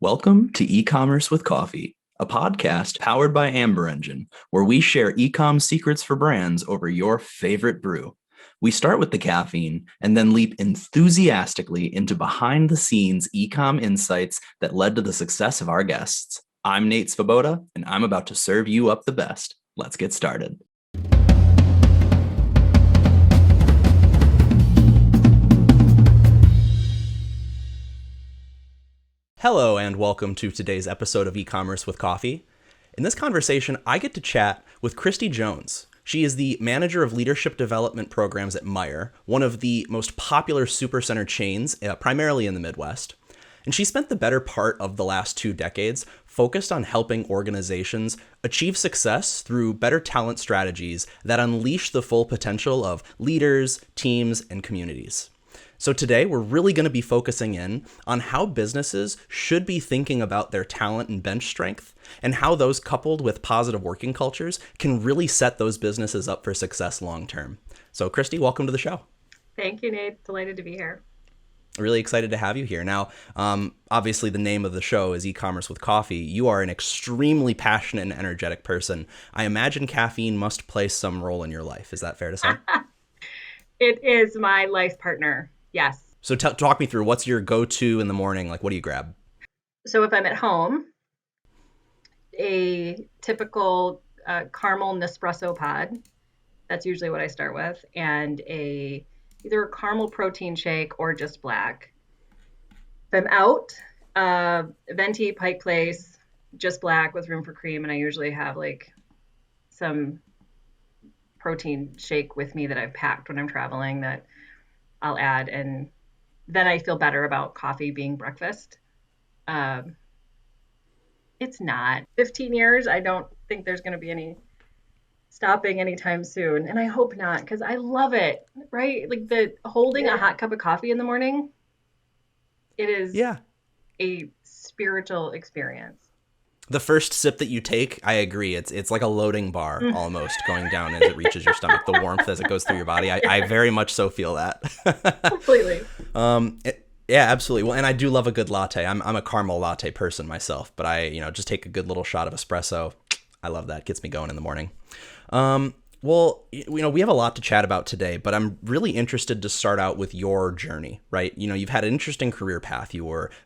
Welcome to E-commerce with Coffee, a podcast powered by Amber Engine, where we share e-com secrets for brands over your favorite brew. We start with the caffeine and then leap enthusiastically into behind-the-scenes e-com insights that led to the success of our guests. I'm Nate Svoboda, and I'm about to serve you up the best. Let's get started. Hello, and welcome to today's episode of E-commerce with Coffee. In this conversation, I get to chat with Christy Jones. She is the manager of leadership development programs at Meijer, one of the most popular supercenter chains, primarily in the Midwest. And she spent the better part of the last 2 decades focused on helping organizations achieve success through better talent strategies that unleash the full potential of leaders, teams, and communities. So today, we're really going to be focusing in on how businesses should be thinking about their talent and bench strength, and how those coupled with positive working cultures can really set those businesses up for success long term. So Christy, welcome to the show. Thank you, Nate. Delighted to be here. Really excited to have you here. Now, obviously the name of the show is E-commerce with Coffee. You are an extremely passionate and energetic person. I imagine caffeine must play some role in your life. Is that fair to say? It is my life partner. Yes. So talk me through, what's your go-to in the morning? Like, what do you grab? So if I'm at home, a typical caramel Nespresso pod, that's usually what I start with, and either a caramel protein shake or just black. If I'm out, venti, Pike Place, just black with room for cream, and I usually have like some protein shake with me that I've packed when I'm traveling that I'll add, and then I feel better about coffee being breakfast. Um, it's not 15 years. I don't think there's going to be any stopping anytime soon, and I hope not because I love it. Right, like the holding a hot cup of coffee in the morning. It is Yeah. a spiritual experience. The first sip that you take, I agree. It's like a loading bar Mm. almost going down as it reaches your stomach. The warmth as it goes through your body. I very much so feel that. Completely. Yeah, absolutely. Well, and I do love a good latte. I'm a caramel latte person myself, but I just take a good little shot of espresso. I love that. Gets me going in the morning. Well, we have a lot to chat about today, but I'm really interested to start out with your journey, right? You've had an interesting career path.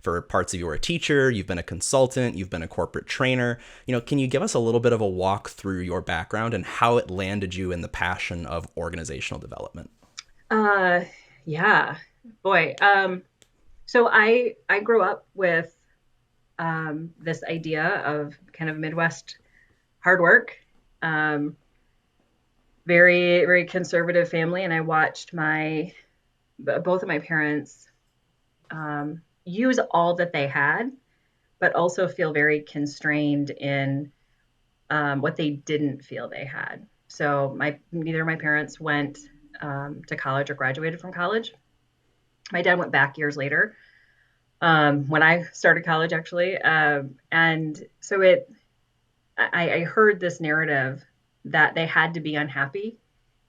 For parts of you were a teacher, you've been a consultant, you've been a corporate trainer. Can you give us a little bit of a walk through your background and how it landed you in the passion of organizational development? Uh, yeah, boy. So I grew up with this idea of kind of Midwest hard work. Um, Very, very conservative family, and I watched both of my parents use all that they had, but also feel very constrained in what they didn't feel they had. So neither of my parents went to college or graduated from college. My dad went back years later when I started college, actually, and so I heard this narrative that they had to be unhappy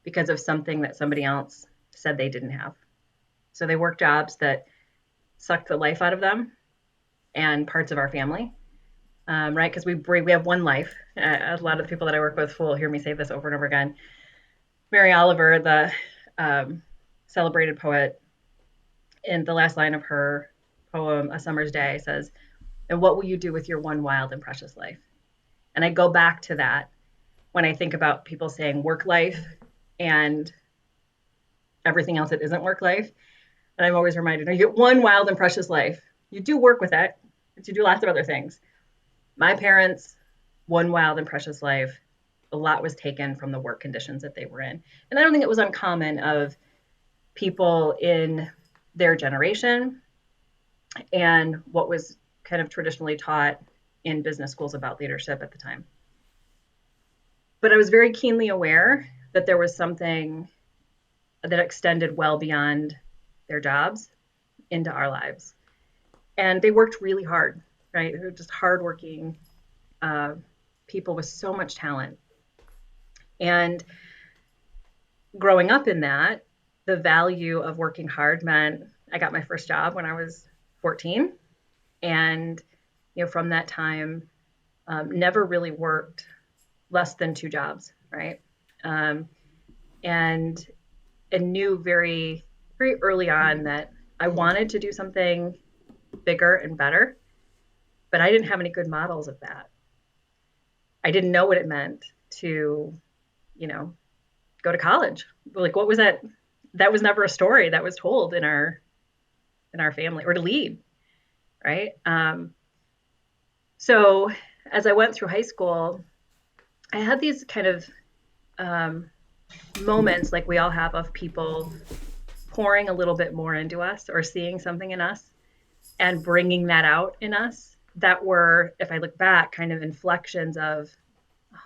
because of something that somebody else said they didn't have. So they worked jobs that sucked the life out of them and parts of our family, right? Because we have one life. A lot of the people that I work with will hear me say this over and over again. Mary Oliver, the celebrated poet, in the last line of her poem, A Summer's Day, says, "And what will you do with your one wild and precious life?" And I go back to that when I think about people saying work life and everything else that isn't work life. And I'm always reminded, you get one wild and precious life. You do work with it, but you do lots of other things. My parents, one wild and precious life, a lot was taken from the work conditions that they were in. And I don't think it was uncommon of people in their generation and what was kind of traditionally taught in business schools about leadership at the time. But I was very keenly aware that there was something that extended well beyond their jobs into our lives. And they worked really hard, right? They were just hardworking people with so much talent. And growing up in that, the value of working hard meant I got my first job when I was 14. And from that time, never really worked less than 2 jobs, right? Um, and and knew very, very early on that I wanted to do something bigger and better, but I didn't have any good models of that. I didn't know what it meant to, you know, go to college. Like, what was that? That was never a story that was told in our family, or to lead, right? So as I went through high school, I had these kind of um, moments like we all have of people pouring a little bit more into us or seeing something in us and bringing that out in us that were, if I look back, kind of inflections of,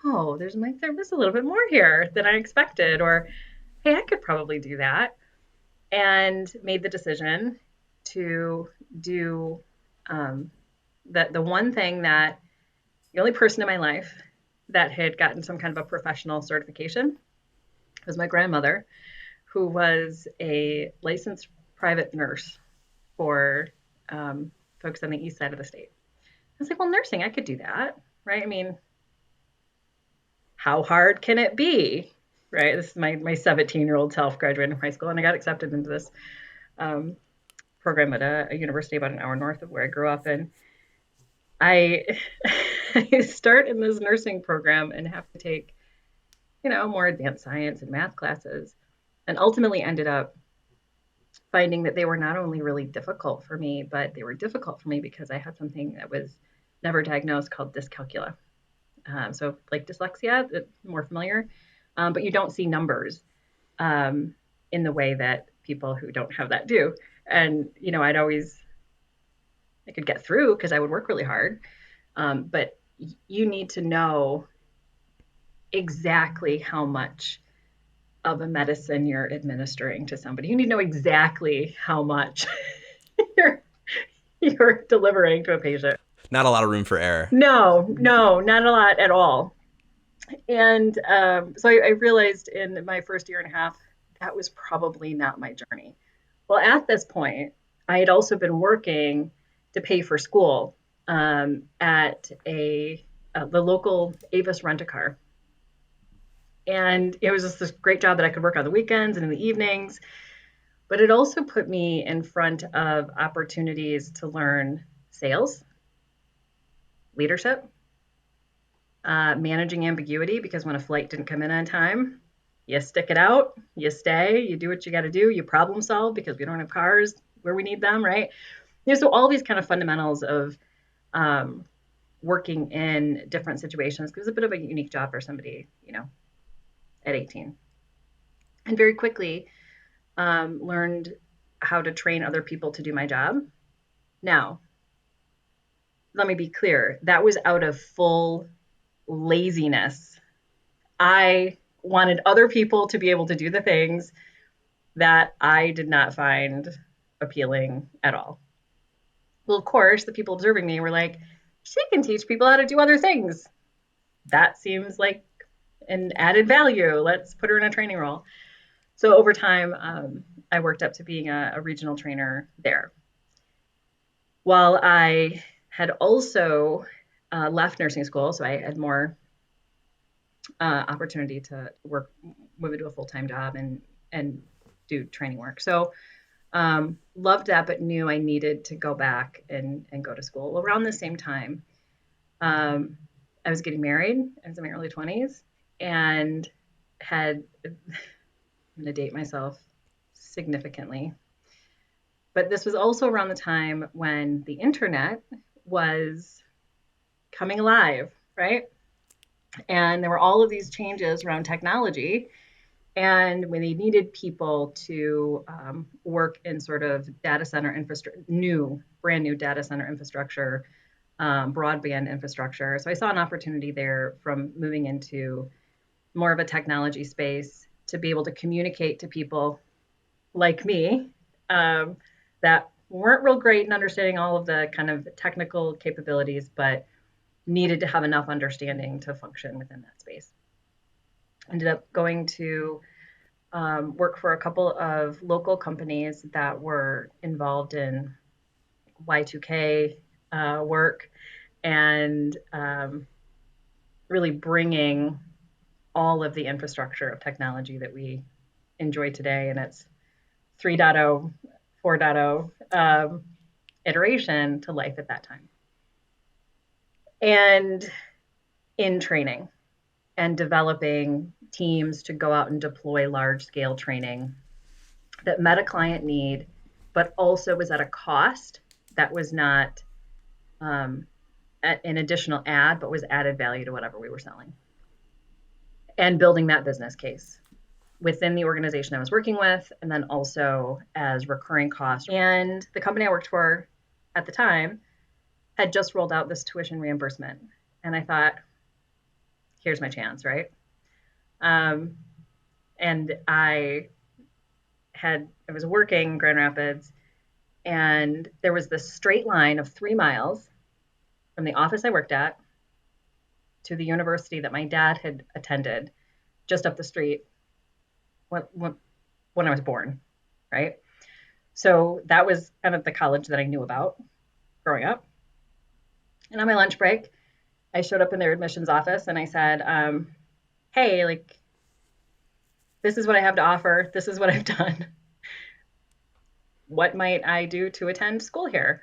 oh, there was a little bit more here than I expected, or hey, I could probably do that, and made the decision to do um, the one thing that the only person in my life that had gotten some kind of a professional certification was my grandmother, who was a licensed private nurse for folks on the east side of the state. I was like, well, nursing, I could do that, right? I mean, how hard can it be, right? This is my 17-year-old self graduating from high school, and I got accepted into this um, program at a university about an hour north of where I grew up. And I, I start in this nursing program and have to take, more advanced science and math classes, and ultimately ended up finding that they were not only really difficult for me, but they were difficult for me because I had something that was never diagnosed called dyscalculia. So, like dyslexia, more familiar, but you don't see numbers um, in the way that people who don't have that do. And, I could get through because I would work really hard. But you need to know exactly how much of a medicine you're administering to somebody. You need to know exactly how much you're, you're delivering to a patient. Not a lot of room for error. No, no, not a lot at all. And so I realized in my first year and a half that was probably not my journey. Well, at this point, I had also been working to pay for school at the local Avis Rent-A-Car, and it was just this great job that I could work on the weekends and in the evenings. But it also put me in front of opportunities to learn sales, leadership, managing ambiguity, because when a flight didn't come in on time, you stick it out, you stay, you do what you got to do, you problem solve because we don't have cars where we need them, right? So all these kind of fundamentals of um, working in different situations, because it's a bit of a unique job for somebody, at 18. And very quickly learned how to train other people to do my job. Now, let me be clear, that was out of full laziness. I wanted other people to be able to do the things that I did not find appealing at all. Well, of course, the people observing me were like, she can teach people how to do other things. That seems like an added value. Let's put her in a training role. So over time, I worked up to being a regional trainer there. While I had also left nursing school, so I had more opportunity to move into a full-time job and do training work. So loved that, but knew I needed to go back and go to school. Well, around the same time, I was getting married. I was in my early 20s and had, I'm going to date myself significantly, but this was also around the time when the internet was coming alive, right? And there were all of these changes around technology. And when they needed people to work in sort of data center infrastructure, brand new data center infrastructure, broadband infrastructure. So I saw an opportunity there from moving into more of a technology space to be able to communicate to people like me that weren't real great in understanding all of the kind of technical capabilities, but needed to have enough understanding to function within that space. Ended up going to work for a couple of local companies that were involved in Y2K work and really bringing all of the infrastructure of technology that we enjoy today and its 3.0, 4.0 iteration to life at that time. And in training and developing teams to go out and deploy large scale training that met a client need, but also was at a cost that was not an additional ad, but was added value to whatever we were selling. And building that business case within the organization I was working with, and then also as recurring costs. And the company I worked for at the time had just rolled out this tuition reimbursement. And I thought, here's my chance, right? And I was working in Grand Rapids, and there was this straight line of 3 miles from the office I worked at to the university that my dad had attended just up the street when I was born, right? So that was kind of the college that I knew about growing up. And on my lunch break, I showed up in their admissions office and I said, hey, like, this is what I have to offer. This is what I've done. What might I do to attend school here?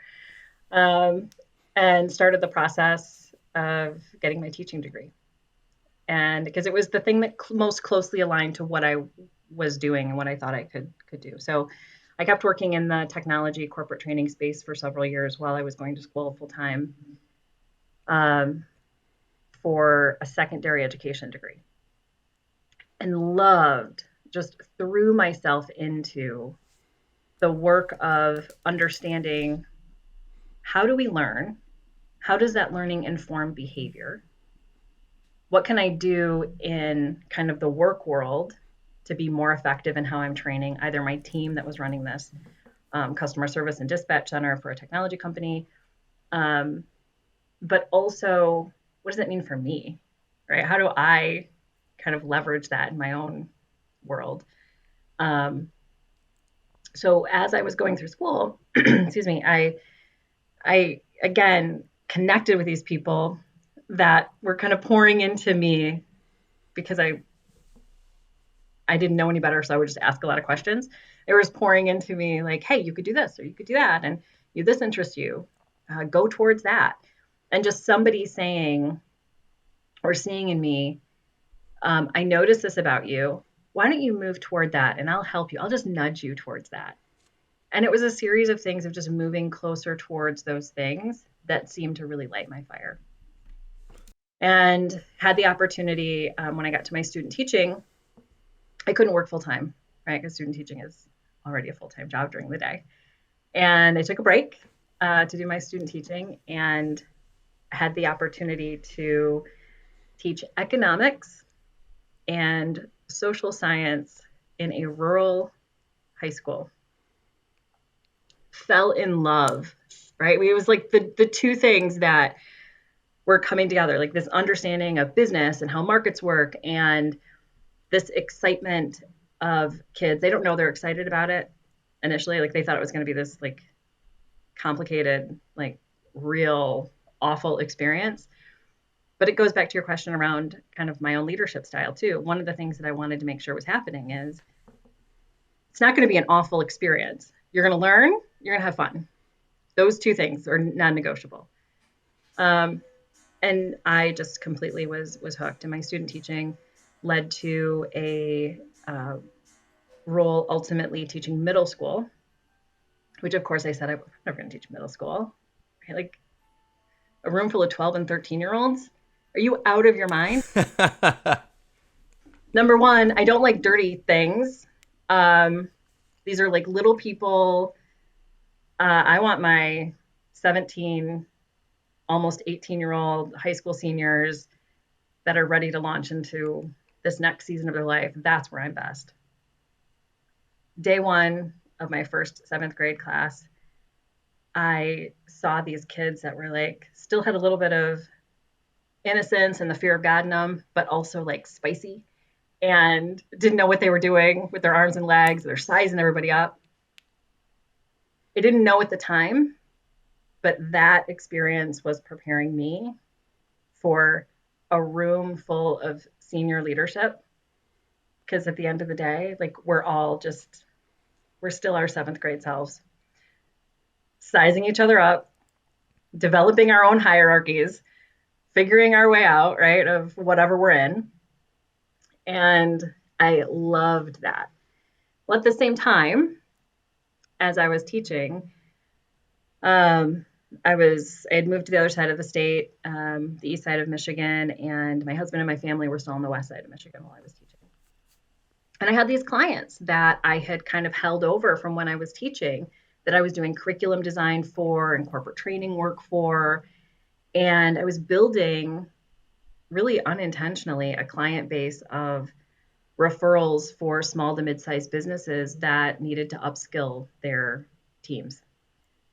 And started the process of getting my teaching degree. And because it was the thing that most closely aligned to what I was doing and what I thought I could do. So I kept working in the technology corporate training space for several years while I was going to school full time for a secondary education degree. And just threw myself into the work of understanding, how do we learn? How does that learning inform behavior? What can I do in kind of the work world to be more effective in how I'm training either my team that was running this customer service and dispatch center for a technology company, but also, what does that mean for me, right? How do I kind of leverage that in my own world? So as I was going through school, excuse me, I again connected with these people that were kind of pouring into me because I didn't know any better, so I would just ask a lot of questions. They were just pouring into me like, hey, you could do this or you could do that, and this interests you, go towards that. And just somebody saying or seeing in me, I noticed this about you. Why don't you move toward that and I'll help you. I'll just nudge you towards that. And it was a series of things of just moving closer towards those things that seemed to really light my fire. And had the opportunity when I got to my student teaching, I couldn't work full time, right? Because student teaching is already a full-time job during the day. And I took a break to do my student teaching and had the opportunity to teach economics and social science in a rural high school. Fell in love, right? It was like the two things that were coming together, like this understanding of business and how markets work and this excitement of kids. They don't know they're excited about it initially. Like they thought it was going to be this like complicated, like real awful experience. But it goes back to your question around kind of my own leadership style too. One of the things that I wanted to make sure was happening is it's not going to be an awful experience. You're going to learn, you're going to have fun. Those two things are non-negotiable. And I just completely was hooked. And my student teaching led to a role ultimately teaching middle school, which of course I said I'm never going to teach middle school. Right? Like a room full of 12 and 13-year-olds. Are you out of your mind? Number one, I don't like dirty things. These are like little people. I want my 17, almost 18-year-old high school seniors that are ready to launch into this next season of their life. That's where I'm best. Day one of my first 7th grade class, I saw these kids that were like, still had a little bit of innocence and the fear of God in them, but also like spicy and didn't know what they were doing with their arms and legs. They're sizing everybody up. I didn't know at the time, But that experience was preparing me for a room full of senior leadership. Because at the end of the day, like we're still our seventh grade selves, sizing each other up, developing our own hierarchies, figuring our way out, right, of whatever we're in. And I loved that. Well, at the same time, as I was teaching, um, I had moved to the other side of the state, the east side of Michigan, and my husband and my family were still on the west side of Michigan while I was teaching. And I had these clients that I had kind of held over from when I was teaching, that I was doing curriculum design for and corporate training work for. And I was building, really unintentionally, a client base of referrals for small to mid-sized businesses that needed to upskill their teams.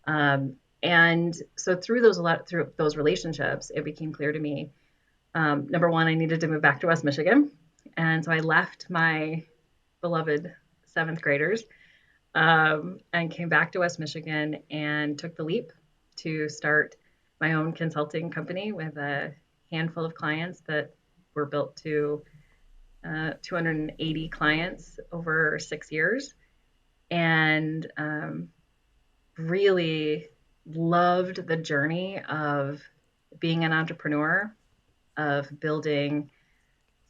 And so through those relationships, it became clear to me, number one, I needed to move back to West Michigan. And so I left my beloved seventh graders, and came back to West Michigan and took the leap to start my own consulting company with a handful of clients that were built to 280 clients over 6 years, and really loved the journey of being an entrepreneur, of building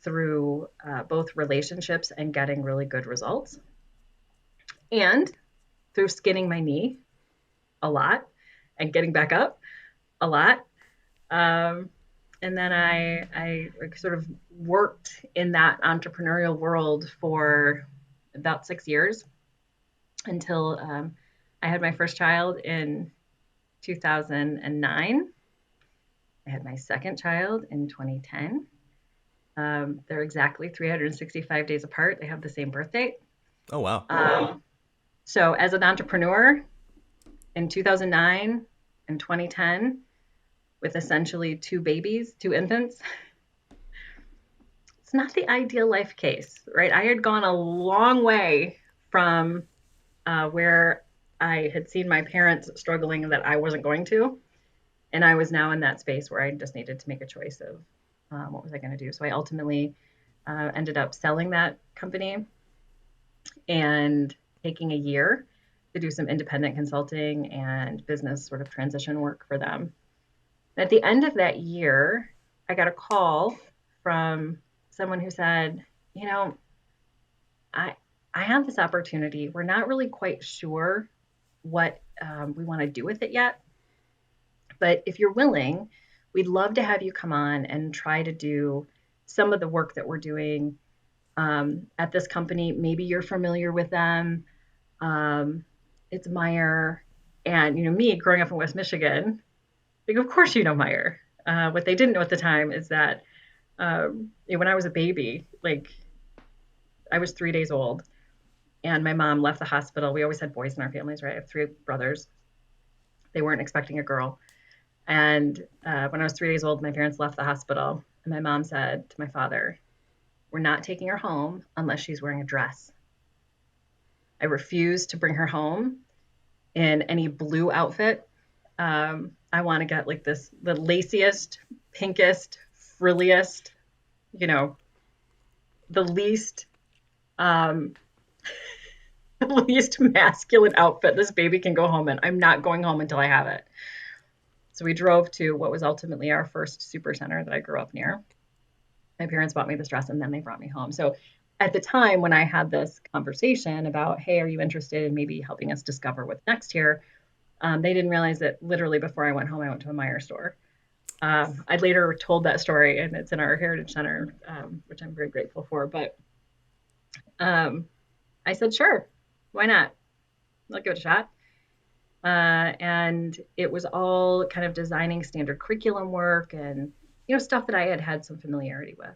through both relationships and getting really good results, and through skinning my knee a lot and getting back up a lot. And then I sort of worked in that entrepreneurial world for about 6 years until I had my first child in 2009. I had my second child in 2010. They're exactly 365 days apart. They have the same birth date. Oh, wow. So as an entrepreneur in 2009 and 2010, with essentially two babies, two infants, it's not the ideal life case, right? I had gone a long way from where I had seen my parents struggling that I wasn't going to. And I was now in that space where I just needed to make a choice of what was I going to do. So I ultimately ended up selling that company and taking a year to do some independent consulting and business sort of transition work for them. At the end of that year, I got a call from someone who said, I have this opportunity. We're not really quite sure what we want to do with it yet. But if you're willing, we'd love to have you come on and try to do some of the work that we're doing at this company. Maybe you're familiar with them. It's Meijer. And, me growing up in West Michigan, like, of course, Meijer. What they didn't know at the time is that when I was a baby, like, I was 3 days old and my mom left the hospital. We always had boys in our families, right? I have three brothers. They weren't expecting a girl. And when I was 3 days old, my parents left the hospital. And my mom said to my father, "We're not taking her home unless she's wearing a dress." I refuse to bring her home in any blue outfit. I want to get like the laciest, pinkest, frilliest, the least the least masculine outfit this baby can go home in. I'm not going home until I have it. So we drove to what was ultimately our first super center that I grew up near. My parents bought me this dress and then they brought me home. So at the time when I had this conversation about, hey, are you interested in maybe helping us discover what's next here? They didn't realize that literally before I went home, I went to a Meijer store. I later told that story and it's in our Heritage Center, which I'm very grateful for. But I said, sure, why not? I'll give it a shot. And it was all kind of designing standard curriculum work and, stuff that I had some familiarity with.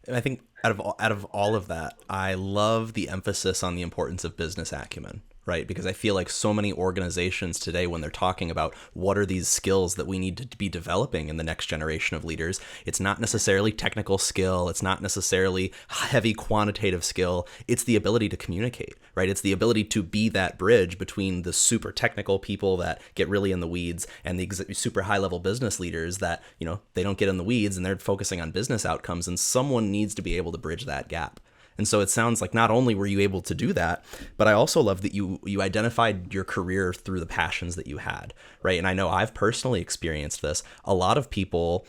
And I think out of all of that, I love the emphasis on the importance of business acumen. right? Because I feel like so many organizations today, when they're talking about what are these skills that we need to be developing in the next generation of leaders, it's not necessarily technical skill. It's not necessarily heavy quantitative skill. It's the ability to communicate, right? It's the ability to be that bridge between the super technical people that get really in the weeds and the super high level business leaders that, they don't get in the weeds and they're focusing on business outcomes. And someone needs to be able to bridge that gap. And so it sounds like not only were you able to do that, but I also love that you identified your career through the passions that you had, right? And I know I've personally experienced this. A lot of people,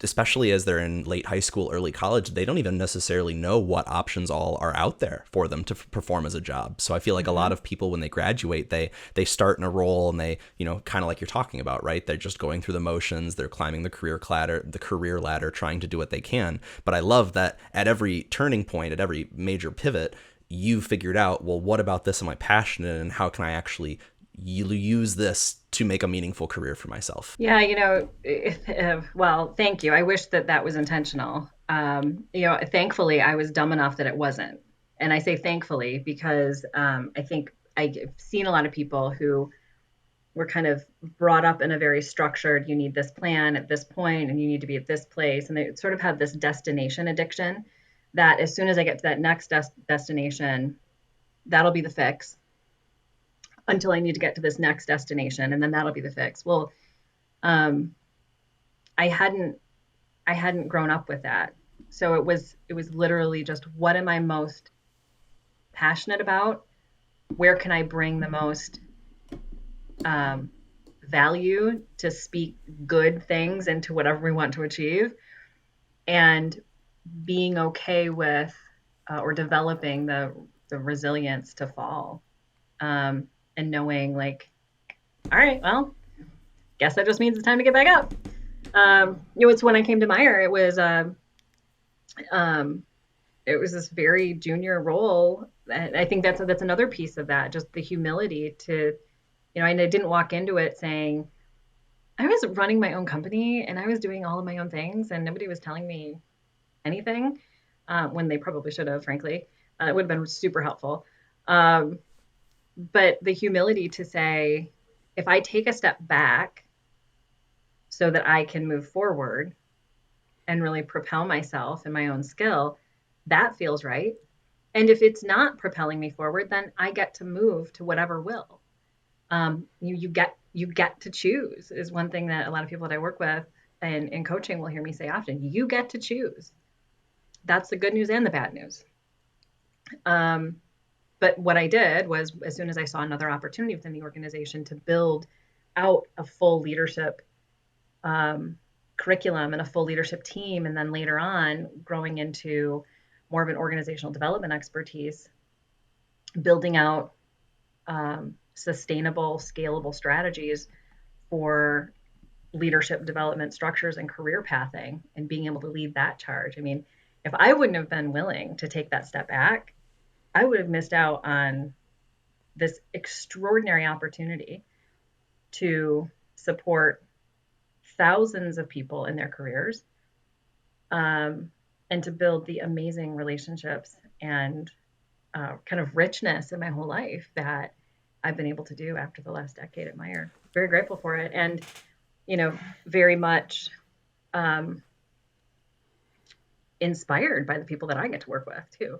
especially as they're in late high school, early college, they don't even necessarily know what options all are out there for them to perform as a job. So I feel like a lot of people, when they graduate, they start in a role and they, kind of like you're talking about, right? They're just going through the motions. They're climbing the career ladder, trying to do what they can. But I love that at every turning point, at every major pivot, you figured out, well, what about this am I passionate in, and how can I actually use this to make a meaningful career for myself? Yeah, well, thank you. I wish that was intentional. Thankfully, I was dumb enough that it wasn't. And I say thankfully because I think I've seen a lot of people who were kind of brought up in a very structured, you need this plan at this point and you need to be at this place. And they sort of have this destination addiction that as soon as I get to that next destination, that'll be the fix until I need to get to this next destination, and then that'll be the fix. Well, I hadn't grown up with that, so it was literally just, what am I most passionate about? Where can I bring the most value to speak good things into whatever we want to achieve, and being okay with or developing the resilience to fall. And knowing like, all right, well, guess that just means it's time to get back up. It's when I came to Meijer, it was this very junior role. And I think that's another piece of that, just the humility to, I didn't walk into it saying, I was running my own company and I was doing all of my own things and nobody was telling me anything, when they probably should have, frankly. It would have been super helpful. But the humility to say, if I take a step back so that I can move forward and really propel myself and my own skill, that feels right. And if it's not propelling me forward, then I get to move to whatever will. You get to choose is one thing that a lot of people that I work with and in coaching will hear me say often. You get to choose. That's the good news and the bad news. But what I did was, as soon as I saw another opportunity within the organization to build out a full leadership curriculum and a full leadership team, and then later on growing into more of an organizational development expertise, building out sustainable, scalable strategies for leadership development structures and career pathing, and being able to lead that charge. I mean, if I wouldn't have been willing to take that step back, I would have missed out on this extraordinary opportunity to support thousands of people in their careers, and to build the amazing relationships and kind of richness in my whole life that I've been able to do after the last decade at Meijer. Very grateful for it. And, very much inspired by the people that I get to work with too.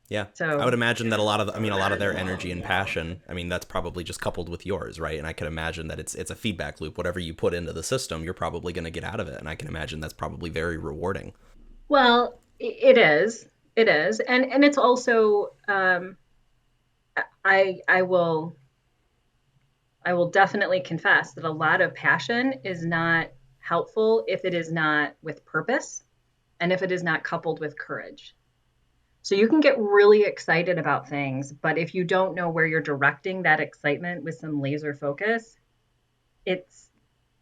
Yeah. So I would imagine that a lot of their energy and passion, that's probably just coupled with yours, right? And I can imagine that it's a feedback loop. Whatever you put into the system, you're probably going to get out of it. And I can imagine that's probably very rewarding. Well, it is. It is. And it's also, I will definitely confess that a lot of passion is not helpful if it is not with purpose and if it is not coupled with courage. So you can get really excited about things, but if you don't know where you're directing that excitement with some laser focus, it's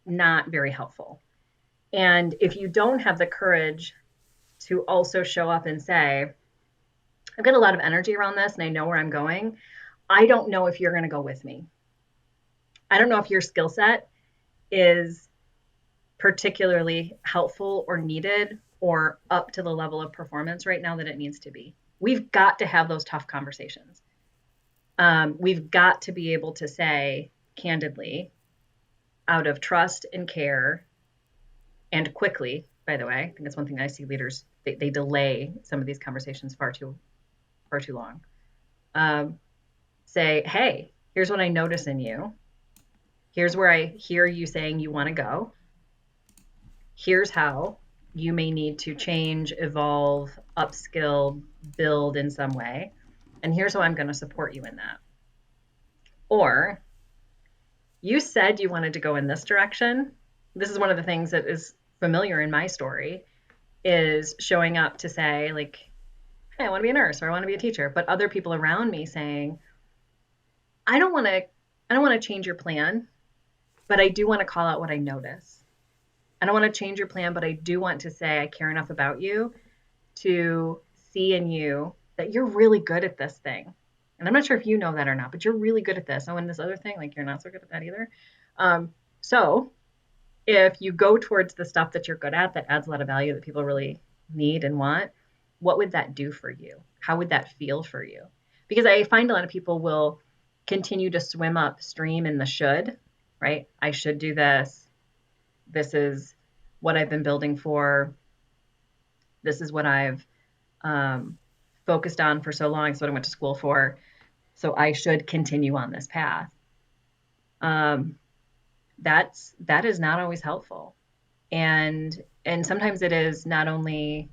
not very helpful. And if you don't have the courage to also show up and say, I've got a lot of energy around this and I know where I'm going, I don't know if you're going to go with me. I don't know if your skill set is particularly helpful or needed or up to the level of performance right now that it needs to be. We've got to have those tough conversations. We've got to be able to say candidly, out of trust and care, and quickly, by the way, I think that's one thing I see leaders, they delay some of these conversations far too long. Say, hey, here's what I notice in you. Here's where I hear you saying you want to go. Here's how you may need to change, evolve, upskill, build in some way. And here's how I'm going to support you in that. Or you said you wanted to go in this direction. This is one of the things that is familiar in my story, is showing up to say, like, hey, I want to be a nurse or I want to be a teacher, but other people around me saying, I don't want to change your plan, but I do want to call out what I notice. I don't want to change your plan, but I do want to say I care enough about you to see in you that you're really good at this thing. And I'm not sure if you know that or not, but you're really good at this. Oh, and this other thing, like you're not so good at that either. So if you go towards the stuff that you're good at, that adds a lot of value that people really need and want, what would that do for you? How would that feel for you? Because I find a lot of people will continue to swim upstream in the should, right? I should do this. This is what I've been building for. This is what I've focused on for so long. It's what I went to school for. So I should continue on this path. That is not always helpful. And sometimes it is not only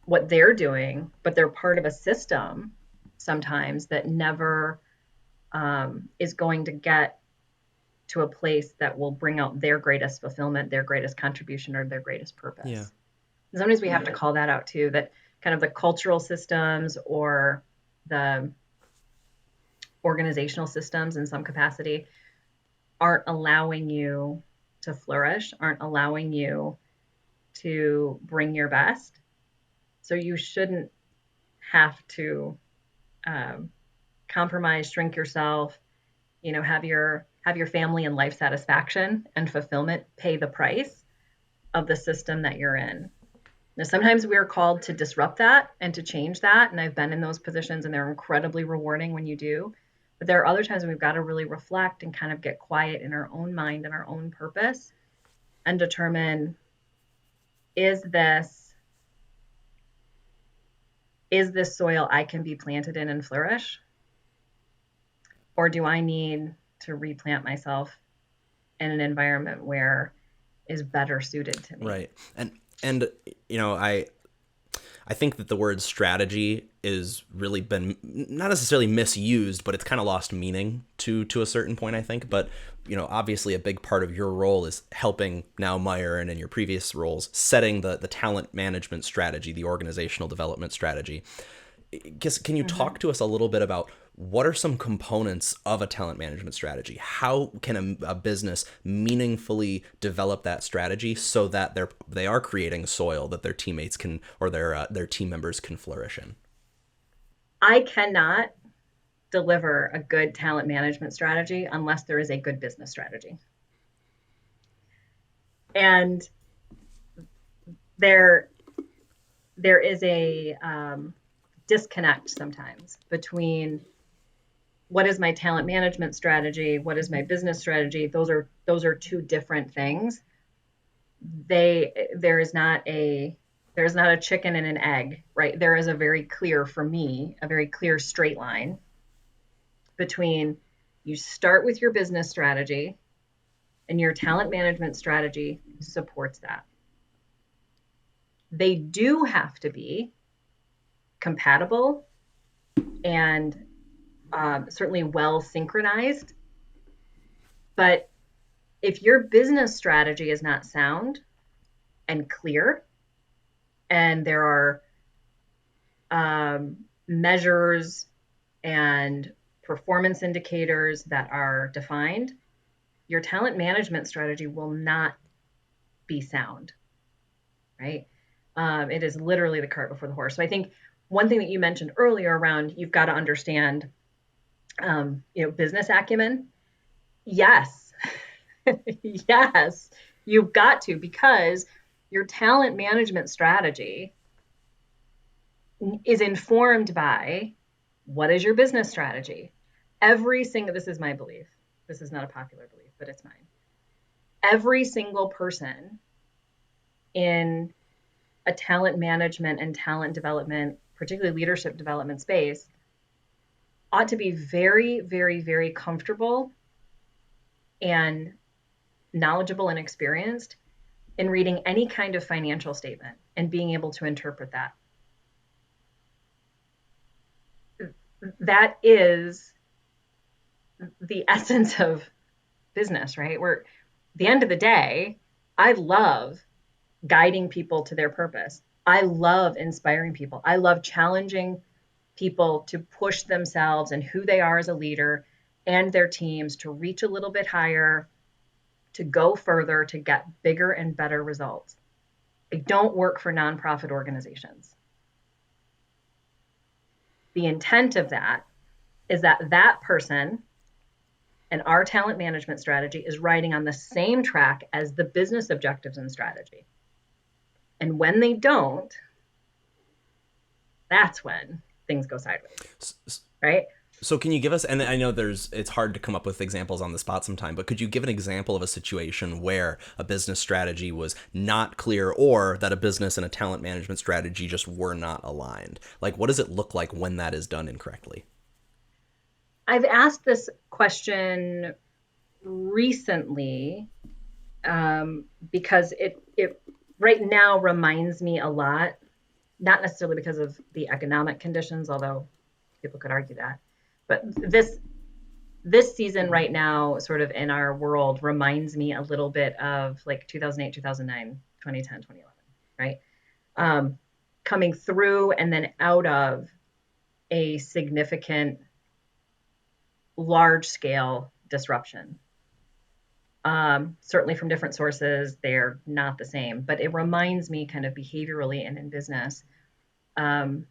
what they're doing, but they're part of a system sometimes that never is going to get to a place that will bring out their greatest fulfillment, their greatest contribution, or their greatest purpose. Yeah. Sometimes we have to call that out too, that kind of the cultural systems or the organizational systems in some capacity aren't allowing you to flourish, aren't allowing you to bring your best. So you shouldn't have to compromise, shrink yourself, have your family and life satisfaction and fulfillment pay the price of the system that you're in. Now, sometimes we're called to disrupt that and to change that. And I've been in those positions and they're incredibly rewarding when you do. But there are other times when we've got to really reflect and kind of get quiet in our own mind and our own purpose and determine, is this soil I can be planted in and flourish? Or do I need to replant myself in an environment where is better suited to me? Right. And I think that the word strategy is really been not necessarily misused, but it's kind of lost meaning to a certain point, I think. But, obviously a big part of your role is helping now Meijer and in your previous roles, setting the talent management strategy, the organizational development strategy. Can you talk to us a little bit about what are some components of a talent management strategy? How can a business meaningfully develop that strategy so that they are creating soil that their teammates can, or their team members can flourish in? I cannot deliver a good talent management strategy unless there is a good business strategy. And there is a disconnect sometimes between what is my talent management strategy, what is my business strategy. Those are two different things. There is not a chicken and an egg, right? There is a very clear straight line between you start with your business strategy and your talent management strategy supports that. They do have to be compatible and certainly well synchronized. But if your business strategy is not sound and clear, and there are measures and performance indicators that are defined, your talent management strategy will not be sound, right? It is literally the cart before the horse. So I think one thing that you mentioned earlier around you've got to understand, business acumen. Yes, yes, you've got to, because your talent management strategy is informed by What is your business strategy? Every single, this is my belief. This is not a popular belief, but it's mine. Every single person in a talent management and talent development, particularly leadership development space, ought to be very, very, very comfortable and knowledgeable and experienced in reading any kind of financial statement and being able to interpret that. That is the essence of business, right? Where at the end of the day, I love guiding people to their purpose. I love inspiring people. I love challenging people to push themselves and who they are as a leader and their teams to reach a little bit higher, to go further, to get bigger and better results. I don't work for nonprofit organizations. The intent of that is that that person and our talent management strategy is riding on the same track as the business objectives and strategy. And when they don't, that's when things go sideways, right? So can you give us, and I know it's hard to come up with examples on the spot sometime, but could you give an example of a situation where a business strategy was not clear or that a business and a talent management strategy just were not aligned? Like, what does it look like when that is done incorrectly? I've asked this question recently because it right now reminds me a lot, not necessarily because of the economic conditions, although people could argue that, but this season right now, sort of in our world, reminds me a little bit of like 2008, 2009, 2010, 2011, right? Coming through and then out of a significant large scale disruption. Certainly from different sources, they're not the same, but it reminds me kind of behaviorally and in business, some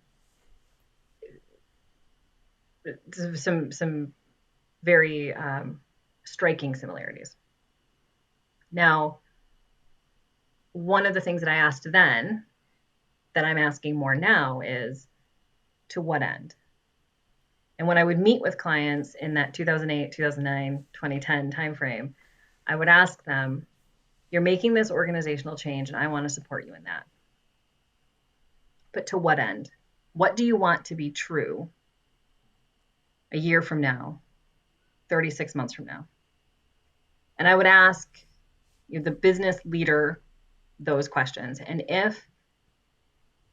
very striking similarities. Now, one of the things that I asked then that I'm asking more now is, to what end? And when I would meet with clients in that 2008, 2009, 2010 timeframe, I would ask them, you're making this organizational change and I want to support you in that. But to what end? What do you want to be true a year from now, 36 months from now? And I would ask the business leader those questions. And if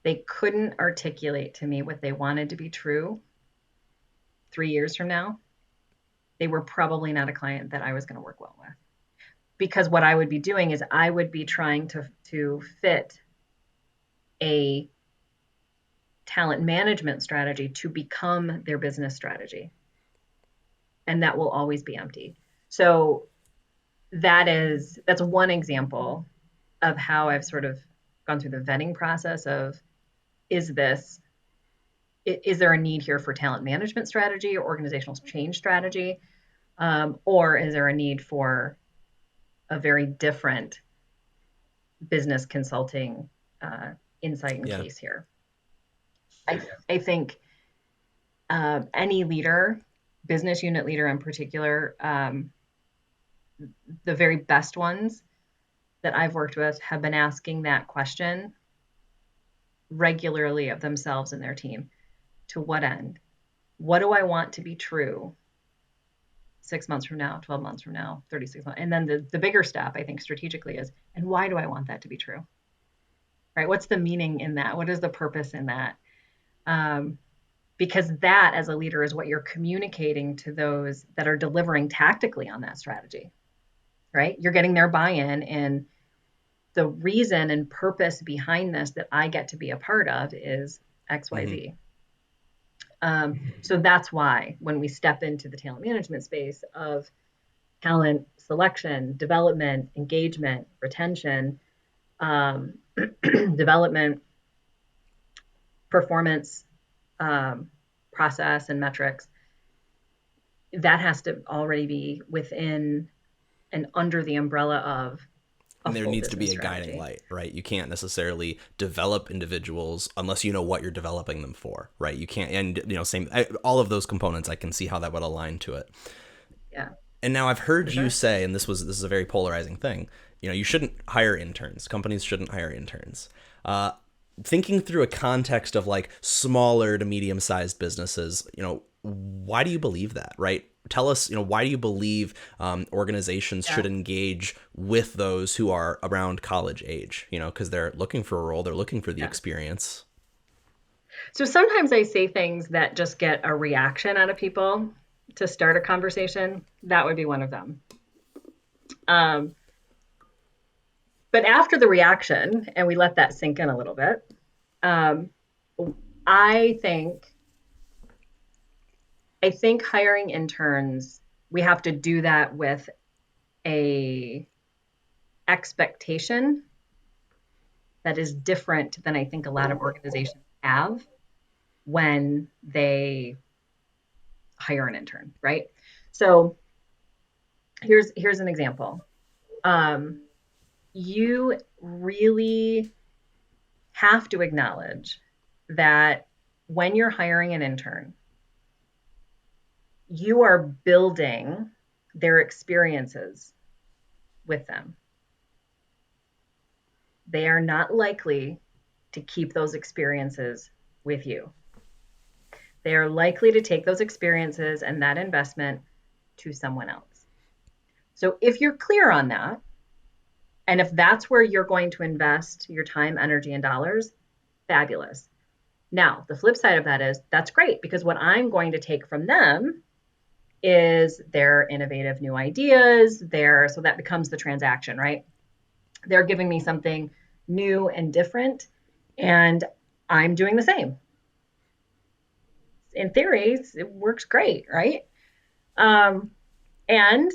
they couldn't articulate to me what they wanted to be true 3 years from now, they were probably not a client that I was going to work well with. Because what I would be doing is I would be trying to fit a talent management strategy to become their business strategy. And that will always be empty. So that's one example of how I've sort of gone through the vetting process of, is there a need here for talent management strategy or organizational change strategy? Or is there a need for a very different business consulting insight and case here? I think any leader, business unit leader in particular, the very best ones that I've worked with have been asking that question regularly of themselves and their team. To what end? What do I want to be true 6 months from now, 12 months from now, 36 months? And then the bigger step, I think, strategically is, and why do I want that to be true? Right? What's the meaning in that? What is the purpose in that? Because that, as a leader, is what you're communicating to those that are delivering tactically on that strategy, right? You're getting their buy-in, and the reason and purpose behind this that I get to be a part of is X, Y, Z. So that's why when we step into the talent management space of talent selection, development, engagement, retention, development, performance, process and metrics, that has to already be within and under the umbrella of a And there full needs to business be a guiding strategy. light, right? You can't necessarily develop individuals unless you know what you're developing them for, right? You can't, and same, all of those components, I can see how that would align to it. Yeah, And now I've heard for you sure. say, and this is a very polarizing thing. You shouldn't hire interns. Companies shouldn't hire interns. Thinking through a context of like smaller to medium sized businesses, why do you believe that, right? Tell us, why do you believe organizations Yeah. should engage with those who are around college age? Because they're looking for a role, they're looking for the Yeah. experience. So sometimes I say things that just get a reaction out of people to start a conversation. That would be one of them. Um, but after the reaction, and we let that sink in a little bit, um, I think I think hiring interns, we have to do that with a expectation that is different than I think a lot of organizations have when they hire an intern, right? So here's an example. Um, you really have to acknowledge that when you're hiring an intern, you are building their experiences with them. They are not likely to keep those experiences with you. They are likely to take those experiences and that investment to someone else. So if you're clear on that, and if that's where you're going to invest your time, energy, and dollars, fabulous. Now, the flip side of that is that's great because what I'm going to take from them is their innovative new ideas, so that becomes the transaction, right? They're giving me something new and different, and I'm doing the same. In theory, it works great, right? Um, and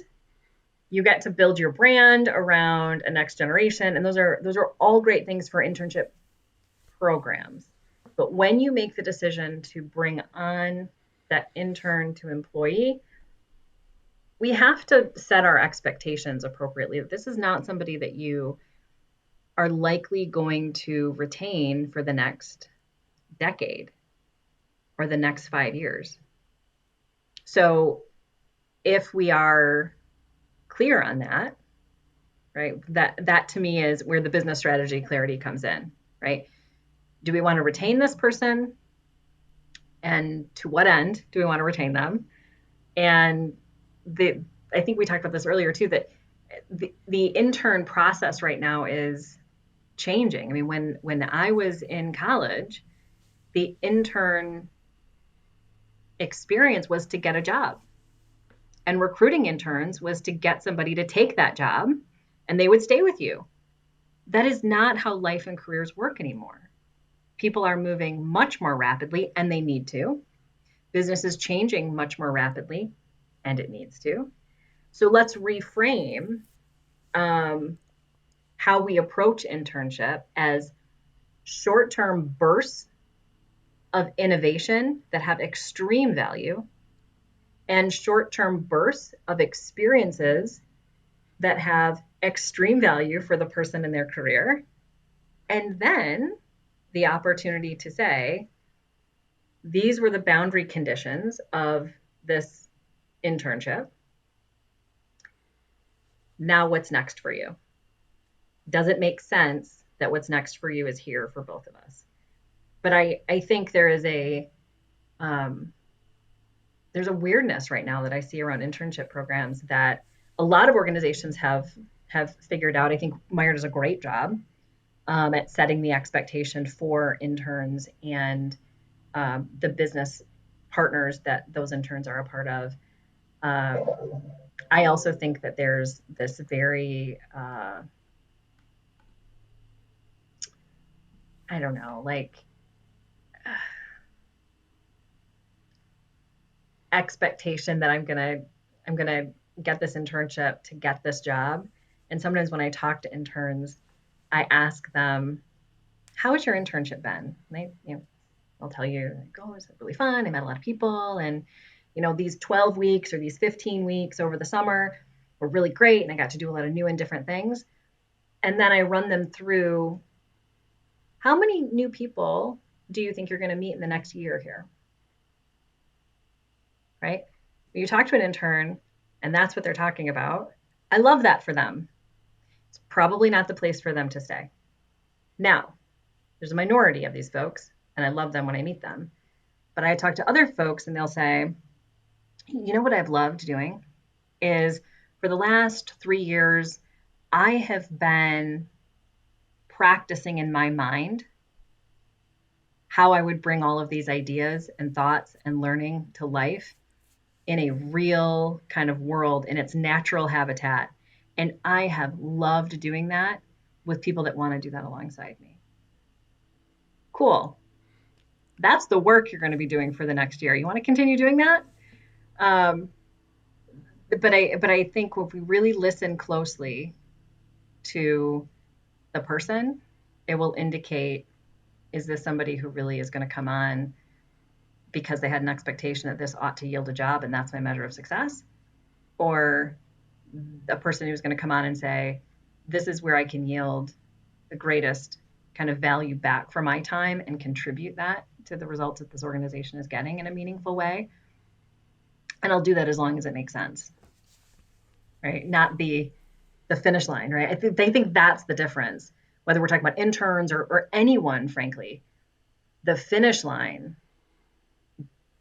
you get to build your brand around a next generation, and those are all great things for internship programs. But when you make the decision to bring on that intern to employee, we have to set our expectations appropriately. This is not somebody that you are likely going to retain for the next decade or the next 5 years. So if we are clear on that, right, that to me is where the business strategy clarity comes in, right? Do we want to retain this person? And to what end do we want to retain them? And the I think we talked about this earlier too, that the intern process right now is changing. I mean, when I was in college, the intern experience was to get a job. And recruiting interns was to get somebody to take that job and they would stay with you. That is not how life and careers work anymore. People are moving much more rapidly and they need to. Business is changing much more rapidly and it needs to. So let's reframe um, how we approach internship as short term bursts of innovation that have extreme value and short term bursts of experiences that have extreme value for the person in their career. And then the opportunity to say, these were the boundary conditions of this internship. Now, what's next for you? Does it make sense that what's next for you is here for both of us? But I think um, there's a weirdness right now that I see around internship programs that a lot of organizations have figured out. I think Meyer does a great job at setting the expectation for interns and the business partners that those interns are a part of. Um, I also think that there's this very I don't know, like expectation that I'm gonna get this internship to get this job. And sometimes when I talk to interns, I ask them, "How has your internship been?" And I'll tell you, like, "Oh, it was really fun. I met a lot of people, and these 12 weeks or these 15 weeks over the summer were really great, and I got to do a lot of new and different things." And then I run them through, how many new people do you think you're going to meet in the next year here? Right? You talk to an intern and that's what they're talking about. I love that for them. It's probably not the place for them to stay. Now, there's a minority of these folks, and I love them when I meet them. But I talk to other folks and they'll say, you know what I've loved doing is for the last 3 years, I have been practicing in my mind how I would bring all of these ideas and thoughts and learning to life in a real kind of world in its natural habitat. And I have loved doing that with people that want to do that alongside me. Cool. That's the work you're going to be doing for the next year. You want to continue doing that? Um, but I think if we really listen closely to the person, it will indicate, is this somebody who really is going to come on because they had an expectation that this ought to yield a job and that's my measure of success? Or a person who's going to come on and say, this is where I can yield the greatest kind of value back for my time and contribute that to the results that this organization is getting in a meaningful way. And I'll do that as long as it makes sense, right? Not the finish line, right? They think that's the difference, whether we're talking about interns or anyone, frankly. The finish line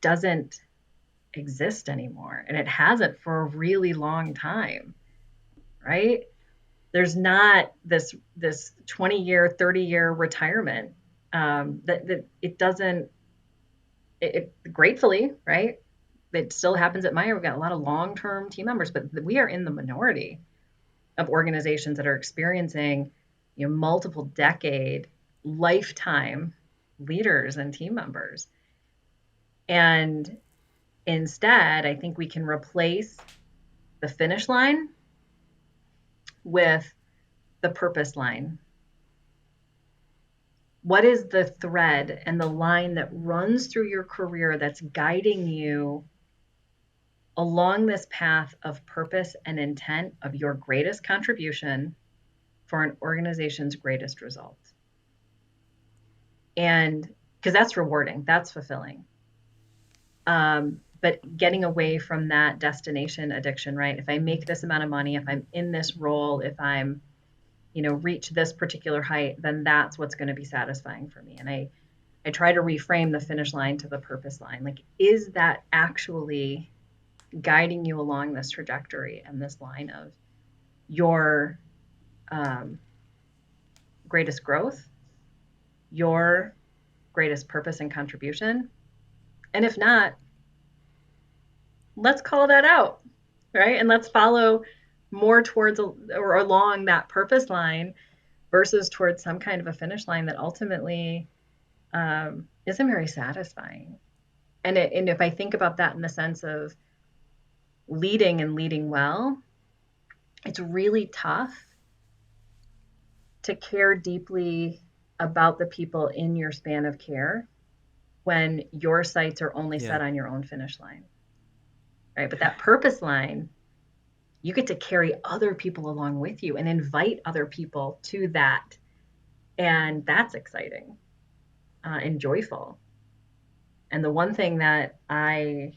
doesn't exist anymore, and it hasn't for a really long time, right? There's not this 20-year, 30-year retirement. That it doesn't. It gratefully, right? It still happens at Meijer. We've got a lot of long-term team members, but we are in the minority of organizations that are experiencing, multiple decade, lifetime leaders and team members. And instead, I think we can replace the finish line with the purpose line. What is the thread and the line that runs through your career that's guiding you along this path of purpose and intent of your greatest contribution for an organization's greatest results? And because that's rewarding, that's fulfilling. But getting away from that destination addiction, right? If I make this amount of money, if I'm in this role, if I'm, reach this particular height, then that's what's going to be satisfying for me. And I try to reframe the finish line to the purpose line. Like, is that actually guiding you along this trajectory and this line of your greatest growth, your greatest purpose and contribution? And if not, let's call that out, right? And let's follow more towards or along that purpose line versus towards some kind of a finish line that ultimately isn't very satisfying. And if I think about that in the sense of leading and leading well, it's really tough to care deeply about the people in your span of care when your sights are only set on your own finish line, right? But that purpose line, you get to carry other people along with you and invite other people to that. And that's exciting and joyful. And the one thing that I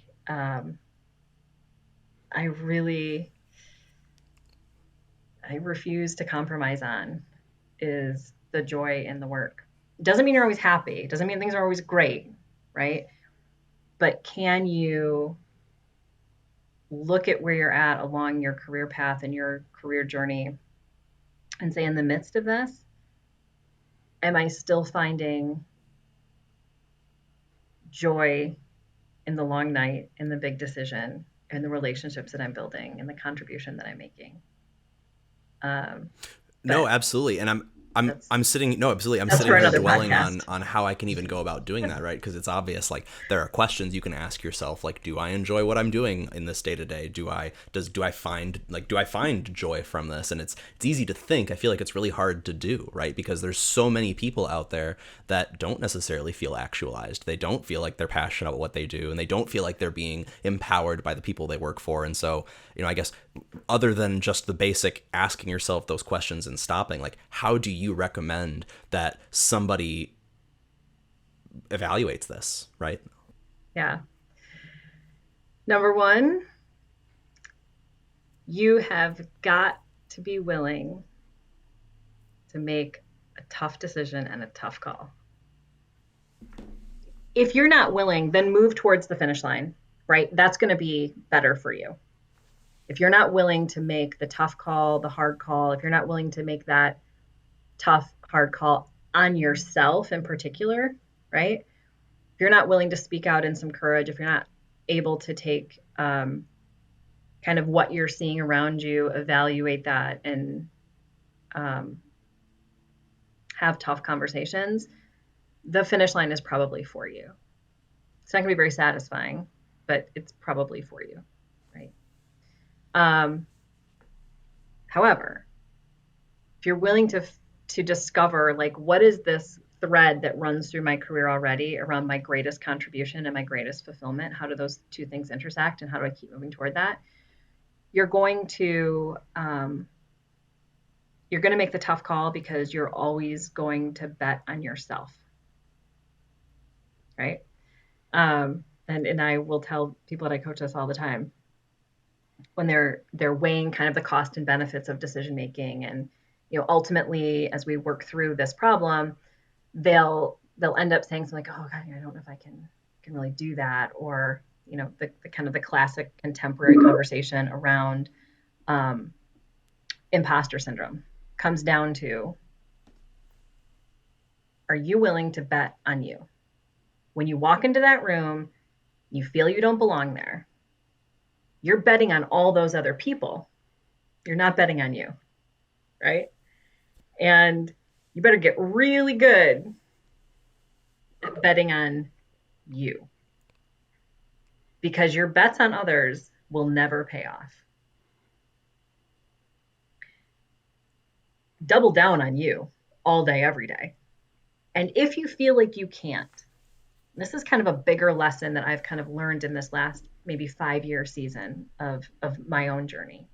refuse to compromise on is the joy in the work. It doesn't mean you're always happy. It doesn't mean things are always great, right? But can you look at where you're at along your career path and your career journey and say, in the midst of this, am I still finding joy in the long night, in the big decision, in the relationships that I'm building, and the contribution that I'm making? No, absolutely. And I'm sitting here dwelling on how I can even go about doing that, right? Because it's obvious, like, there are questions you can ask yourself, like, do I enjoy what I'm doing in this day to day? Do I find joy from this? And it's easy to think. I feel like it's really hard to do, right? Because there's so many people out there that don't necessarily feel actualized. They don't feel like they're passionate about what they do, and they don't feel like they're being empowered by the people they work for. And so, I guess other than just the basic asking yourself those questions and stopping, like how do you recommend that somebody evaluates this, right? Yeah. Number one, you have got to be willing to make a tough decision and a tough call. If you're not willing, then move towards the finish line, right? That's going to be better for you. If you're not willing to make the tough call, the hard call, if you're not willing to make that tough, hard call on yourself in particular, right? If you're not willing to speak out in some courage, if you're not able to take kind of what you're seeing around you, evaluate that, and have tough conversations, the finish line is probably for you. It's not going to be very satisfying, but it's probably for you, right? However, if you're willing to discover, like, what is this thread that runs through my career already around my greatest contribution and my greatest fulfillment? How do those two things intersect, and how do I keep moving toward that? You're going to make the tough call because you're always going to bet on yourself, right? And I will tell people that I coach this all the time, when they're weighing kind of the cost and benefits of decision making, and ultimately, as we work through this problem, they'll end up saying something like, "Oh God, I don't know if I can really do that," or the kind of the classic contemporary conversation around imposter syndrome comes down to, are you willing to bet on you? When you walk into that room, you feel you don't belong there. You're betting on all those other people. You're not betting on you, right? And you better get really good at betting on you, because your bets on others will never pay off. Double down on you all day, every day. And if you feel like you can't, this is kind of a bigger lesson that I've kind of learned in this last maybe 5-year season of my own journey.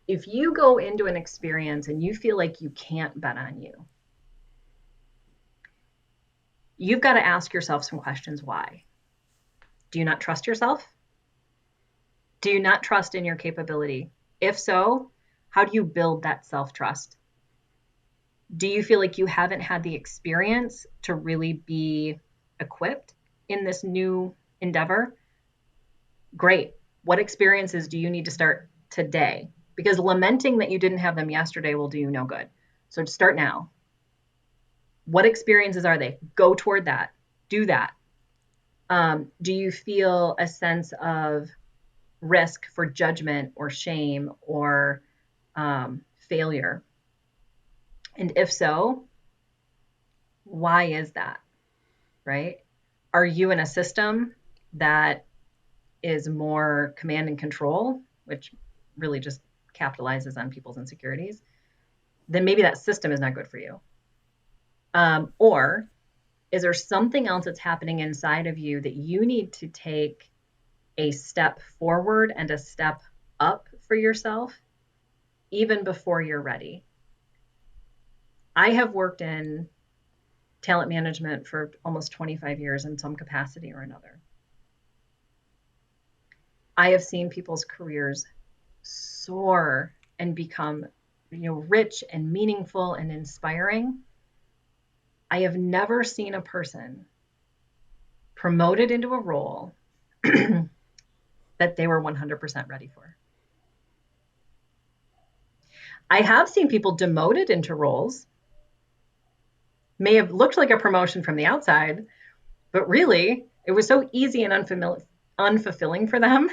If you go into an experience and you feel like you can't bet on you, you've got to ask yourself some questions. Why? Do you not trust yourself? Do you not trust in your capability? If so, how do you build that self-trust? Do you feel like you haven't had the experience to really be equipped in this new endeavor? Great. What experiences do you need to start today? Because lamenting that you didn't have them yesterday will do you no good. So start now. What experiences are they? Go toward that. Do that. Do you feel a sense of risk for judgment or shame or failure? And if so, why is that, right? Are you in a system that is more command and control, which really just capitalizes on people's insecurities? Then maybe that system is not good for you. Or is there something else that's happening inside of you that you need to take a step forward and a step up for yourself even before you're ready? I have worked in talent management for almost 25 years in some capacity or another. I have seen people's careers soar and become, rich and meaningful and inspiring. I have never seen a person promoted into a role that they were 100% ready for. I have seen people demoted into roles, may have looked like a promotion from the outside, but really it was so easy and unfulfilling for them.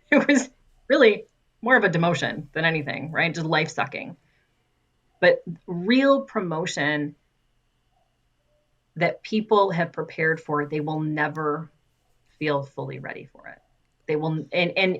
It was really more of a demotion than anything, right? Just life sucking. But real promotion that people have prepared for, they will never feel fully ready for it. They will, and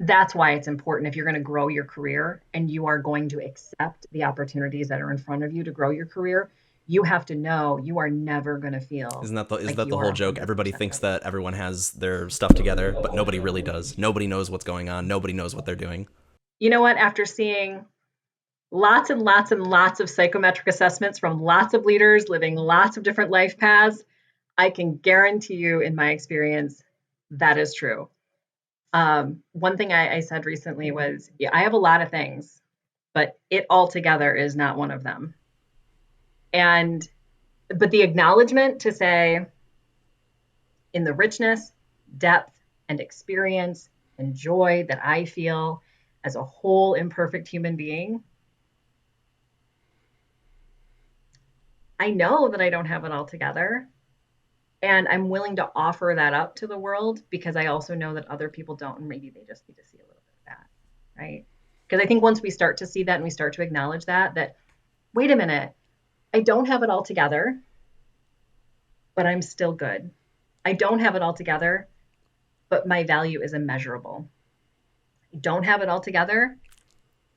that's why it's important, if you're going to grow your career and you are going to accept the opportunities that are in front of you to grow your career, you have to know you are never going to feel Is like that you the whole are joke? 100% Everybody thinks ready. that everyone has their stuff together, but nobody really does. Nobody knows what's going on. Nobody knows what they're doing. You know what? After seeing lots and lots and lots of psychometric assessments from lots of leaders living lots of different life paths, I can guarantee you, in my experience, that is true. One thing I said recently was, yeah, I have a lot of things, but it altogether is not one of them. And but the acknowledgement to say, in the richness, depth, and experience and joy that I feel as a whole imperfect human being, I know that I don't have it all together. And I'm willing to offer that up to the world because I also know that other people don't, and maybe they just need to see a little bit of that, right? Because I think once we start to see that and we start to acknowledge that, wait a minute, I don't have it all together, but I'm still good. I don't have it all together, but my value is immeasurable. I don't have it all together,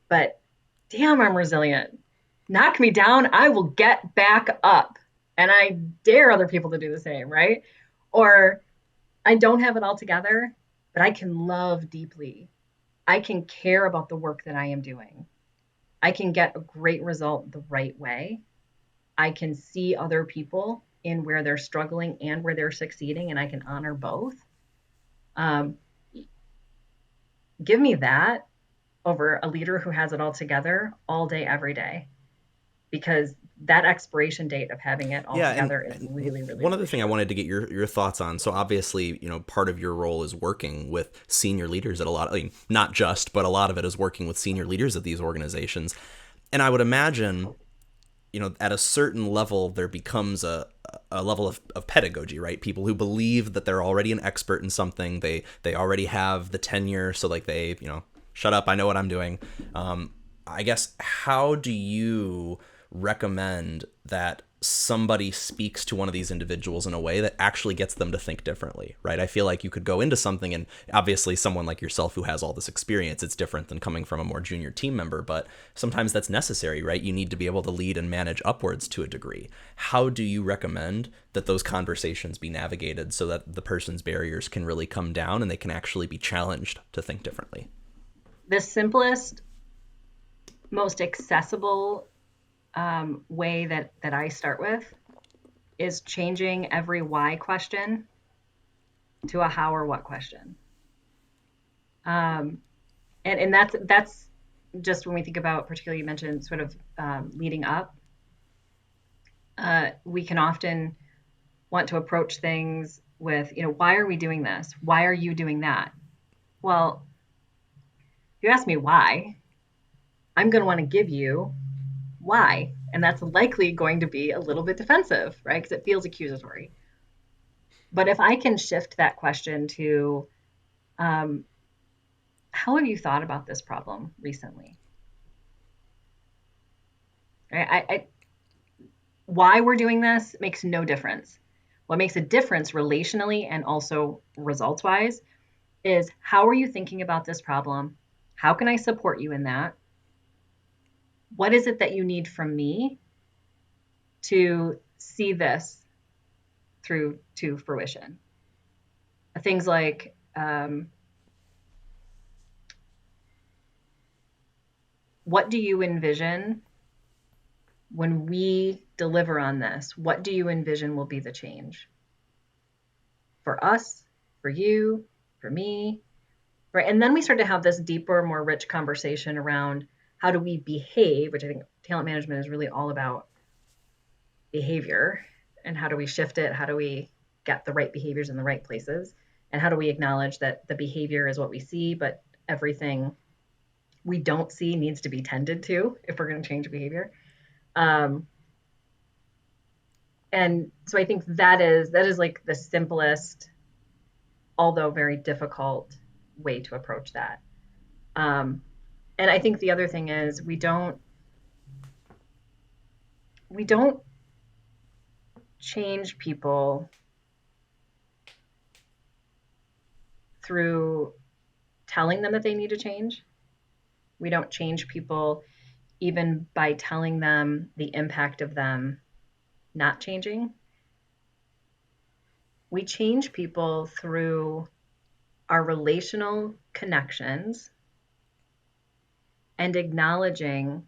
but damn, I'm resilient. Knock me down, I will get back up. And I dare other people to do the same, right? Or I don't have it all together, but I can love deeply. I can care about the work that I am doing. I can get a great result the right way. I can see other people in where they're struggling and where they're succeeding, and I can honor both. Um, Give me that over a leader who has it all together all day, every day, because that expiration date of having it all Yeah, together is and really, really, one other really thing I short. wanted to get your thoughts on. So obviously, part of your role is working with senior leaders at a lot of, I mean, not just, but a lot of it is working with senior leaders at these organizations. And I would imagine, at a certain level, there becomes a level of pedagogy, right? People who believe that they're already an expert in something, they already have the tenure, so like they, shut up, I know what I'm doing. I guess, how do you recommend that somebody speaks to one of these individuals in a way that actually gets them to think differently, right? I feel like you could go into something, and obviously someone like yourself who has all this experience, it's different than coming from a more junior team member, but sometimes that's necessary, right? You need to be able to lead and manage upwards to a degree. How do you recommend that those conversations be navigated so that the person's barriers can really come down and they can actually be challenged to think differently? The simplest, most accessible way that I start with is changing every why question to a how or what question. Um, and that's just when we think about, particularly you mentioned sort of leading up. We can often want to approach things with, why are we doing this? Why are you doing that? Well, if you ask me why, I'm going to want to give you why. And that's likely going to be a little bit defensive, right? Because it feels accusatory. But if I can shift that question to, um, how have you thought about this problem recently? Right? Why we're doing this makes no difference. What makes a difference relationally and also results wise is, how are you thinking about this problem? How can I support you in that? What is it that you need from me to see this through to fruition? Things like, what do you envision when we deliver on this? What do you envision will be the change for us, for you, for me? Right. And then we start to have this deeper, more rich conversation around how do we behave, which I think talent management is really all about behavior, and how do we shift it? How do we get the right behaviors in the right places? And how do we acknowledge that the behavior is what we see, but everything we don't see needs to be tended to if we're going to change behavior? Um, and so I think that is like the simplest, although very difficult way to approach that. Um, and I think the other thing is, we don't change people through telling them that they need to change. We don't change people even by telling them the impact of them not changing. We change people through our relational connections and acknowledging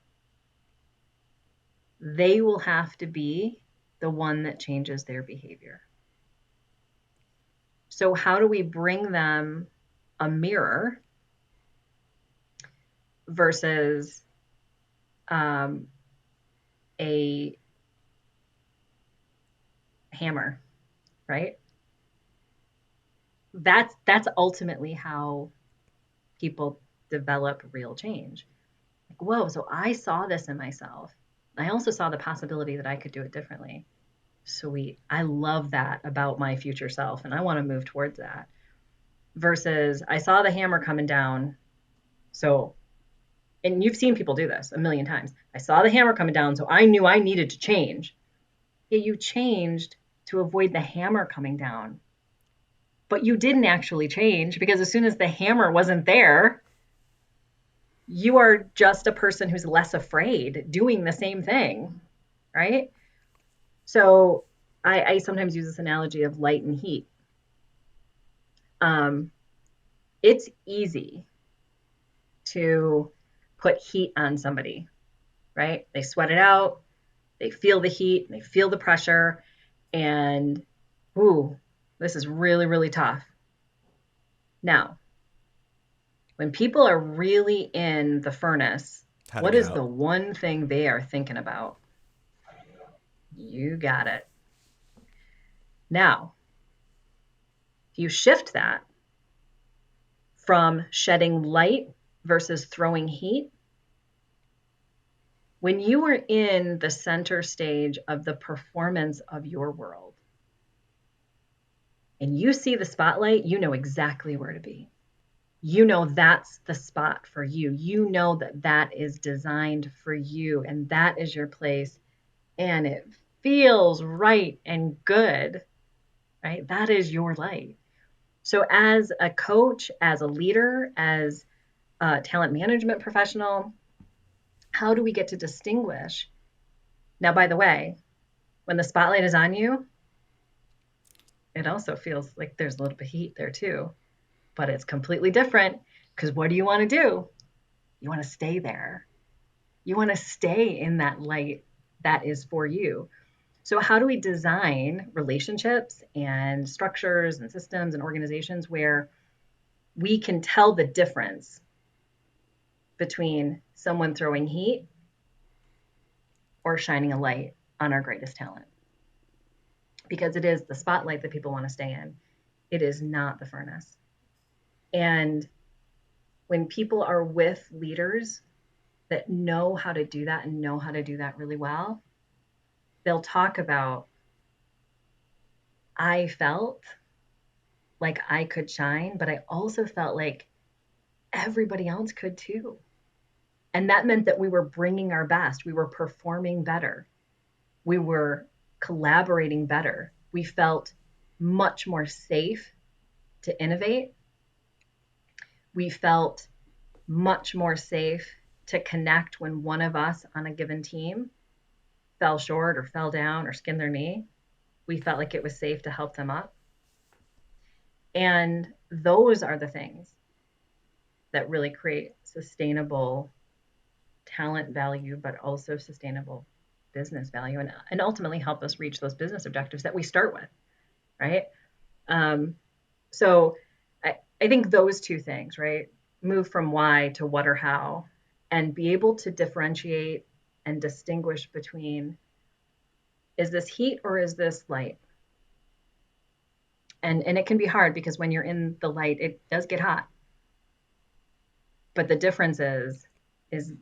they will have to be the one that changes their behavior. So, how do we bring them a mirror versus a hammer, right? That's ultimately how people develop real change. Like, whoa, so I saw this in myself. I also saw the possibility that I could do it differently. Sweet. I love that about my future self, and I want to move towards that. Versus, I saw the hammer coming down. So, and you've seen people do this a million times. I saw the hammer coming down, so I knew I needed to change. Yeah, you changed to avoid the hammer coming down. But you didn't actually change because as soon as the hammer wasn't there, you are just a person who's less afraid doing the same thing, right? So I sometimes use this analogy of light and heat. It's easy to put heat on somebody, right? They sweat it out, they feel the heat, they feel the pressure, and ooh, this is really, really tough. Now, when people are really in the furnace, How to what get is the out. one thing they are thinking about? You got it. Now, if you shift that from shedding light versus throwing heat, when you are in the center stage of the performance of your world and you see the spotlight, you know exactly where to be. You know that's the spot for you. You know that that is designed for you and that is your place and it feels right and good, right? That is your light. So, as a coach, as a leader, as a talent management professional, how do we get to distinguish? Now, by the way, when the spotlight is on you, it also feels like there's a little bit of heat there too, but it's completely different because what do you want to do? You want to stay there. You want to stay in that light that is for you. So, how do we design relationships and structures and systems and organizations where we can tell the difference between someone throwing heat or shining a light on our greatest talent? Because it is the spotlight that people want to stay in, it is not the furnace. And when people are with leaders that know how to do that and know how to do that really well, they'll talk about, I felt like I could shine, but I also felt like everybody else could too. And that meant that we were bringing our best, we were performing better, we were collaborating better. We felt much more safe to innovate. We felt much more safe to connect when one of us on a given team fell short or fell down or skinned their knee. We felt like it was safe to help them up. And those are the things that really create sustainable talent value, but also sustainable business value and ultimately help us reach those business objectives that we start with, right? So I think those two things, right? Move from why to what or how and be able to differentiate and distinguish between, is this heat or is this light? And it can be hard because when you're in the light, it does get hot. But the difference is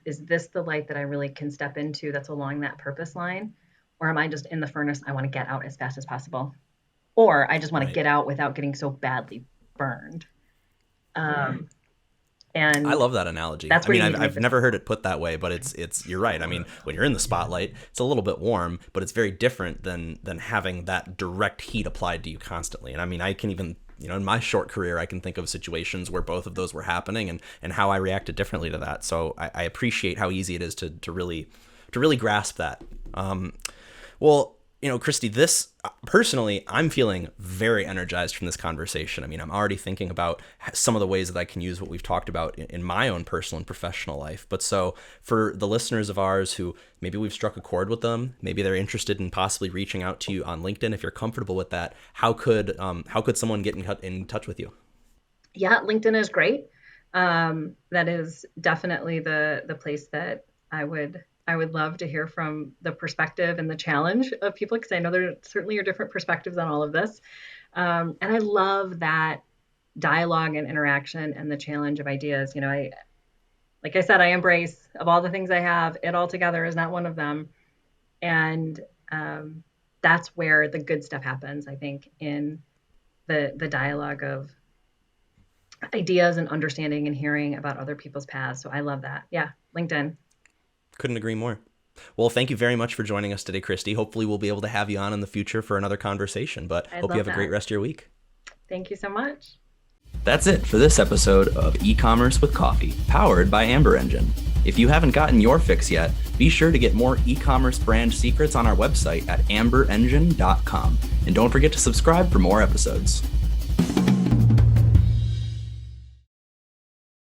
this the light that I really can step into that's along that purpose line? Or am I just in the furnace? I want to get out as fast as possible. Or I just want to Right. get out without getting so badly burned. I And love that analogy. that's I where mean, you need I've, to make I've the never change. heard it put that way, but it's you're right. I mean, when you're in the spotlight, it's a little bit warm, but it's very different than having that direct heat applied to you constantly. And I mean, I can even, in my short career, I can think of situations where both of those were happening and how I reacted differently to that. So I appreciate how easy it is to really grasp that. Well, Christy, this personally, I'm feeling very energized from this conversation. I mean, I'm already thinking about some of the ways that I can use what we've talked about in my own personal and professional life. But so for the listeners of ours who maybe we've struck a chord with them, maybe they're interested in possibly reaching out to you on LinkedIn, if you're comfortable with that, how could someone get in touch with you? Yeah, LinkedIn is great. That is definitely the place that I would love to hear from the perspective and the challenge of people, because I know there certainly are different perspectives on all of this. And I love that dialogue and interaction and the challenge of ideas. Like I said, I embrace, of all the things I have, it all together is not one of them. And that's where the good stuff happens, I think, in the dialogue of ideas and understanding and hearing about other people's paths. So I love that. Yeah, LinkedIn. Couldn't agree more. Well, thank you very much for joining us today, Christy. Hopefully we'll be able to have you on in the future for another conversation, but hope you have a great rest of your week. Thank you so much. That's it for this episode of E-Commerce with Coffee, powered by Amber Engine. If you haven't gotten your fix yet, be sure to get more e-commerce brand secrets on our website at amberengine.com. And don't forget to subscribe for more episodes.